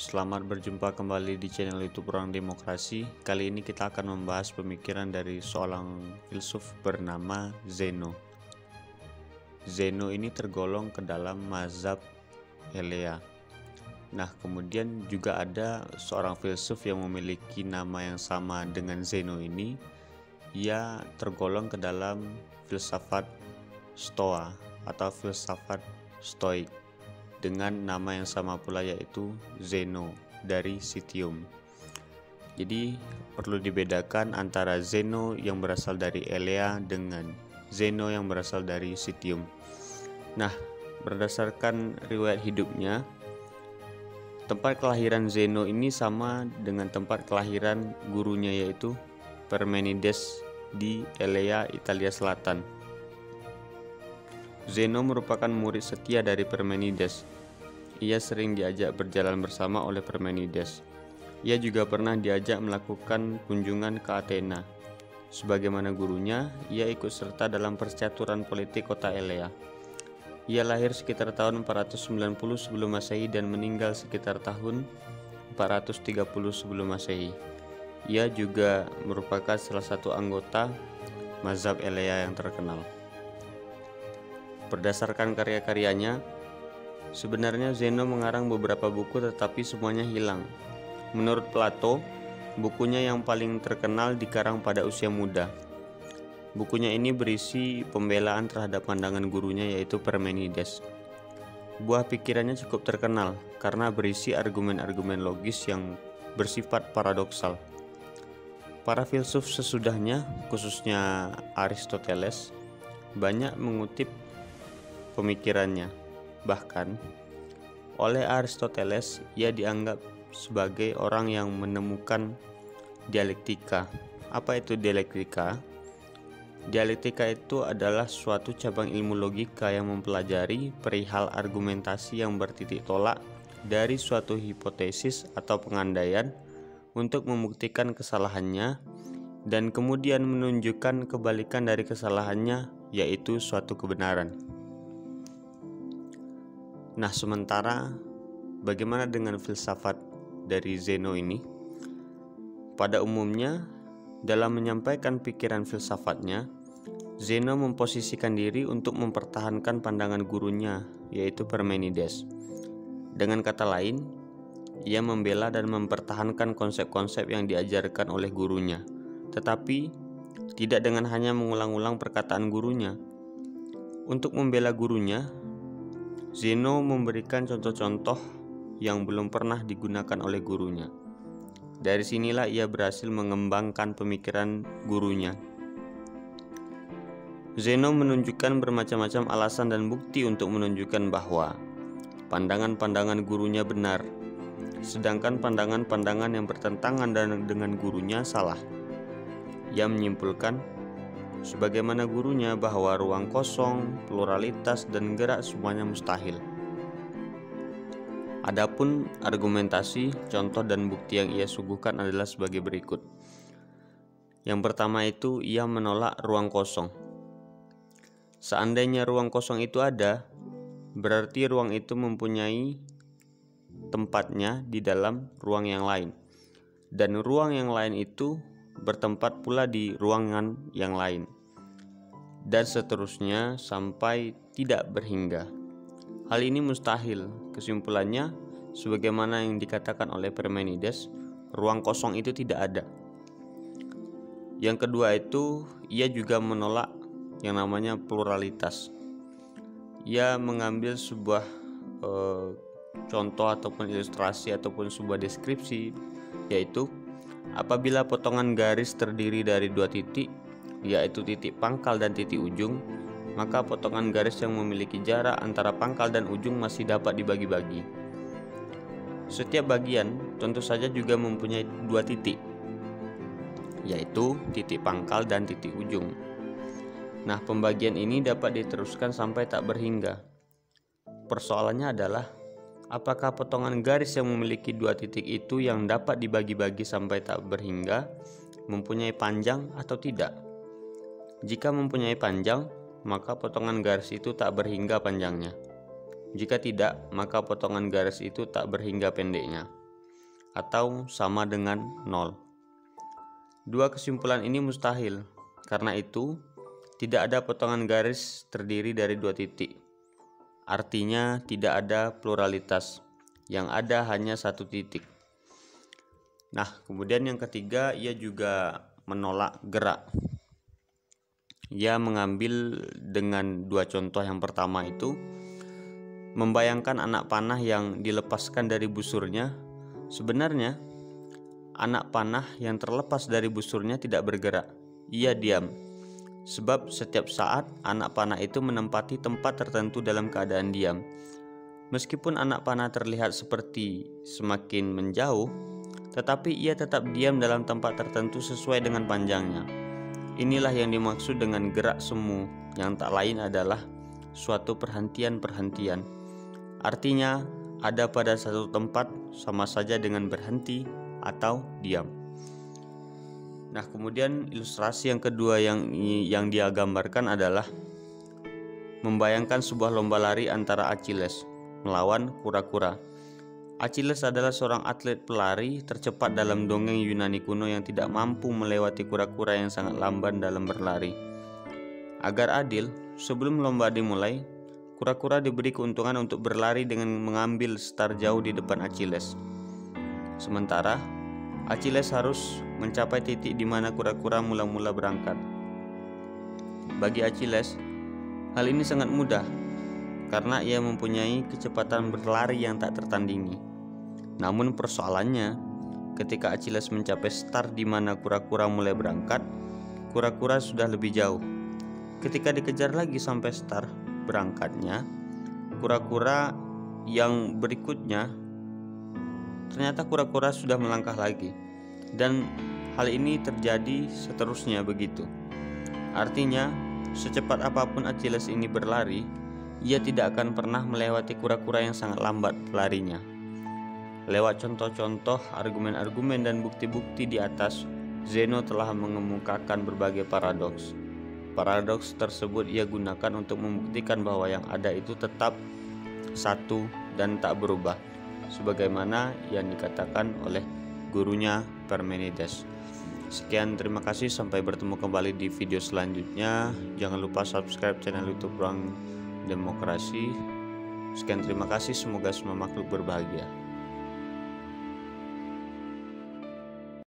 Selamat berjumpa kembali di channel YouTube Ruang Demokrasi. Kali ini kita akan membahas pemikiran dari seorang filsuf bernama Zeno. Zeno ini tergolong ke dalam mazhab Elea. Nah, kemudian juga ada seorang filsuf yang memiliki nama yang sama dengan Zeno ini. Ia tergolong ke dalam filsafat Stoa atau filsafat Stoik dengan nama yang sama pula, yaitu Zeno dari Citium. Jadi perlu dibedakan antara Zeno yang berasal dari Elea dengan Zeno yang berasal dari Citium. Nah, berdasarkan riwayat hidupnya, tempat kelahiran Zeno ini sama dengan tempat kelahiran gurunya, yaitu Parmenides di Elea, Italia Selatan. Zeno merupakan murid setia dari Parmenides. Ia sering diajak berjalan bersama oleh Parmenides. Ia juga pernah diajak melakukan kunjungan ke Athena. Sebagaimana gurunya, ia ikut serta dalam percaturan politik kota Elea. Ia lahir sekitar tahun 490 sebelum Masehi dan meninggal sekitar tahun 430 sebelum Masehi. Ia juga merupakan salah satu anggota mazhab Elea yang terkenal. Berdasarkan karya-karyanya, sebenarnya Zeno mengarang beberapa buku tetapi semuanya hilang. Menurut Plato, bukunya yang paling terkenal dikarang pada usia muda. Bukunya ini berisi pembelaan terhadap pandangan gurunya, yaitu Parmenides. Buah pikirannya cukup terkenal karena berisi argumen-argumen logis yang bersifat paradoksal. Para filsuf sesudahnya, khususnya Aristoteles, banyak mengutip pemikirannya. Bahkan oleh Aristoteles, ia dianggap sebagai orang yang menemukan dialektika. Apa itu dialektika? Dialektika itu adalah suatu cabang ilmu logika yang mempelajari perihal argumentasi yang bertitik tolak dari suatu hipotesis atau pengandaian untuk membuktikan kesalahannya dan kemudian menunjukkan kebalikan dari kesalahannya, yaitu suatu kebenaran. Nah, sementara bagaimana dengan filsafat dari Zeno ini? Pada umumnya, dalam menyampaikan pikiran filsafatnya, Zeno memposisikan diri untuk mempertahankan pandangan gurunya, yaitu Parmenides. Dengan kata lain, ia membela dan mempertahankan konsep-konsep yang diajarkan oleh gurunya, tetapi tidak dengan hanya mengulang-ulang perkataan gurunya. Untuk membela gurunya, Zeno memberikan contoh-contoh yang belum pernah digunakan oleh gurunya. Dari sinilah ia berhasil mengembangkan pemikiran gurunya. Zeno menunjukkan bermacam-macam alasan dan bukti untuk menunjukkan bahwa pandangan-pandangan gurunya benar, sedangkan pandangan-pandangan yang bertentangan dengan gurunya salah. Ia menyimpulkan, sebagaimana gurunya, bahwa ruang kosong, pluralitas, dan gerak semuanya mustahil. Adapun argumentasi, contoh, dan bukti yang ia suguhkan adalah sebagai berikut. Yang pertama itu, ia menolak ruang kosong. Seandainya ruang kosong itu ada, berarti ruang itu mempunyai tempatnya di dalam ruang yang lain, dan ruang yang lain itu bertempat pula di ruangan yang lain, dan seterusnya sampai tidak berhingga. Hal ini mustahil. Kesimpulannya, sebagaimana yang dikatakan oleh Parmenides, ruang kosong itu tidak ada. Yang kedua itu, ia juga menolak yang namanya pluralitas. Ia mengambil sebuah contoh ataupun ilustrasi ataupun sebuah deskripsi, yaitu apabila potongan garis terdiri dari dua titik, yaitu titik pangkal dan titik ujung, maka potongan garis yang memiliki jarak antara pangkal dan ujung masih dapat dibagi-bagi. Setiap bagian tentu saja juga mempunyai dua titik, yaitu titik pangkal dan titik ujung. Nah, pembagian ini dapat diteruskan sampai tak berhingga. Persoalannya adalah, apakah potongan garis yang memiliki dua titik itu yang dapat dibagi-bagi sampai tak berhingga mempunyai panjang atau tidak? Jika mempunyai panjang, maka potongan garis itu tak berhingga panjangnya. Jika tidak, maka potongan garis itu tak berhingga pendeknya. atau sama dengan 0. Dua kesimpulan ini mustahil, karena itu tidak ada potongan garis terdiri dari dua titik. Artinya tidak ada pluralitas, yang ada hanya satu titik. Nah, kemudian yang ketiga, ia juga menolak gerak. Ia mengambil dengan dua contoh. Yang pertama itu membayangkan anak panah yang dilepaskan dari busurnya. Sebenarnya anak panah yang terlepas dari busurnya tidak bergerak, ia diam. Sebab setiap saat anak panah itu menempati tempat tertentu dalam keadaan diam. Meskipun anak panah terlihat seperti semakin menjauh, tetapi ia tetap diam dalam tempat tertentu sesuai dengan panjangnya. Inilah yang dimaksud dengan gerak semu, yang tak lain adalah suatu perhentian-perhentian. Artinya, ada pada satu tempat sama saja dengan berhenti atau diam. Nah, kemudian ilustrasi yang kedua yang dia gambarkan adalah membayangkan sebuah lomba lari antara Achilles melawan kura-kura. Achilles adalah seorang atlet pelari tercepat dalam dongeng Yunani kuno yang tidak mampu melewati kura-kura yang sangat lamban dalam berlari. Agar adil, sebelum lomba dimulai, kura-kura diberi keuntungan untuk berlari dengan mengambil start jauh di depan Achilles. Sementara, Achilles harus mencapai titik di mana kura-kura mula-mula berangkat. Bagi Achilles, hal ini sangat mudah karena ia mempunyai kecepatan berlari yang tak tertandingi. Namun persoalannya, ketika Achilles mencapai start di mana kura-kura mulai berangkat, kura-kura sudah lebih jauh. Ketika dikejar lagi sampai start berangkatnya, kura-kura yang berikutnya, ternyata kura-kura sudah melangkah lagi. Dan hal ini terjadi seterusnya begitu. Artinya, secepat apapun Achilles ini berlari, ia tidak akan pernah melewati kura-kura yang sangat lambat larinya. Lewat contoh-contoh, argumen-argumen, dan bukti-bukti di atas, Zeno telah mengemukakan berbagai paradoks. Paradoks tersebut ia gunakan untuk membuktikan bahwa yang ada itu tetap satu dan tak berubah, sebagaimana yang dikatakan oleh gurunya Parmenides. Sekian, terima kasih, sampai bertemu kembali di video selanjutnya. Jangan lupa subscribe channel YouTube Ruang Demokrasi. Sekian, terima kasih, semoga semua makhluk berbahagia.